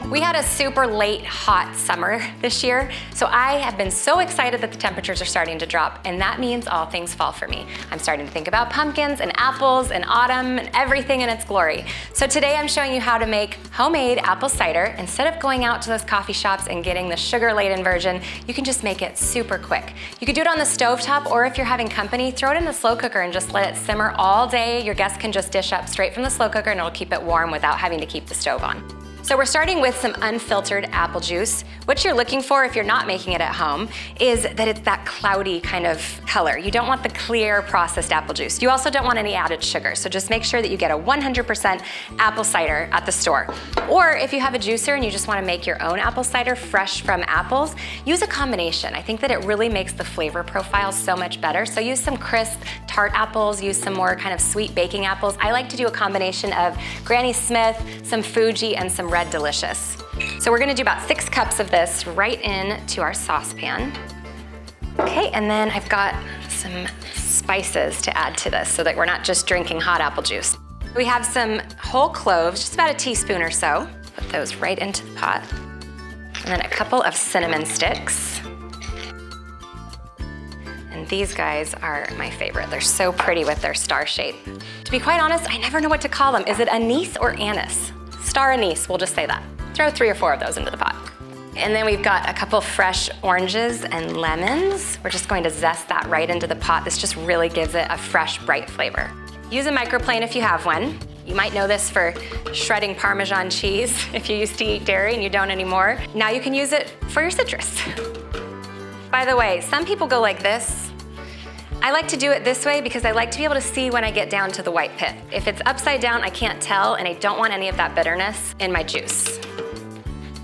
We had a super late, hot summer this year, so I have been so excited that the temperatures are starting to drop, and that means all things fall for me. I'm starting to think about pumpkins and apples and autumn and everything in its glory. So today I'm showing you how to make homemade apple cider. Instead of going out to those coffee shops and getting the sugar-laden version, you can just make it super quick. You could do it on the stovetop, or if you're having company, throw it in the slow cooker and just let it simmer all day. Your guests can just dish up straight from the slow cooker and it'll keep it warm without having to keep the stove on. So we're starting with some unfiltered apple juice. What you're looking for if you're not making it at home is that it's that cloudy kind of color. You don't want the clear processed apple juice. You also don't want any added sugar, so just make sure that you get a 100% apple cider at the store. Or if you have a juicer and you just want to make your own apple cider fresh from apples, use a combination. I think that it really makes the flavor profile so much better. So use some crisp tart apples, use some more kind of sweet baking apples. I like to do a combination of Granny Smith, some Fuji, and some Red Delicious. So we're gonna do about 6 cups of this right into our saucepan. Okay, and then I've got some spices to add to this so that we're not just drinking hot apple juice. We have some whole cloves, just about a teaspoon or so. Put those right into the pot. And then a couple of cinnamon sticks. And these guys are my favorite. They're so pretty with their star shape. To be quite honest, I never know what to call them. Is it anise or anise? Star anise, we'll just say that. Throw 3 or 4 of those into the pot. And then we've got a couple fresh oranges and lemons. We're just going to zest that right into the pot. This just really gives it a fresh, bright flavor. Use a microplane if you have one. You might know this for shredding Parmesan cheese if you used to eat dairy and you don't anymore. Now you can use it for your citrus. By the way, some people go like this. I like to do it this way because I like to be able to see when I get down to the white pith. If it's upside down, I can't tell, and I don't want any of that bitterness in my juice.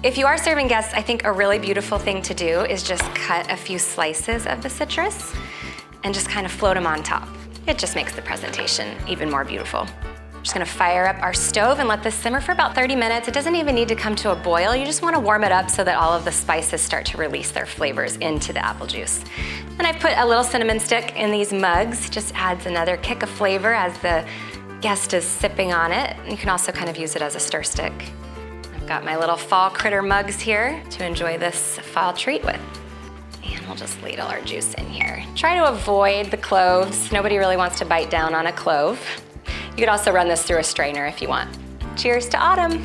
If you are serving guests, I think a really beautiful thing to do is just cut a few slices of the citrus and just kind of float them on top. It just makes the presentation even more beautiful. Just gonna fire up our stove and let this simmer for about 30 minutes. It doesn't even need to come to a boil. You just wanna warm it up so that all of the spices start to release their flavors into the apple juice. And I put a little cinnamon stick in these mugs. Just adds another kick of flavor as the guest is sipping on it. You can also kind of use it as a stir stick. I've got my little fall critter mugs here to enjoy this fall treat with. And we'll just ladle our juice in here. Try to avoid the cloves. Nobody really wants to bite down on a clove. You could also run this through a strainer if you want. Cheers to autumn.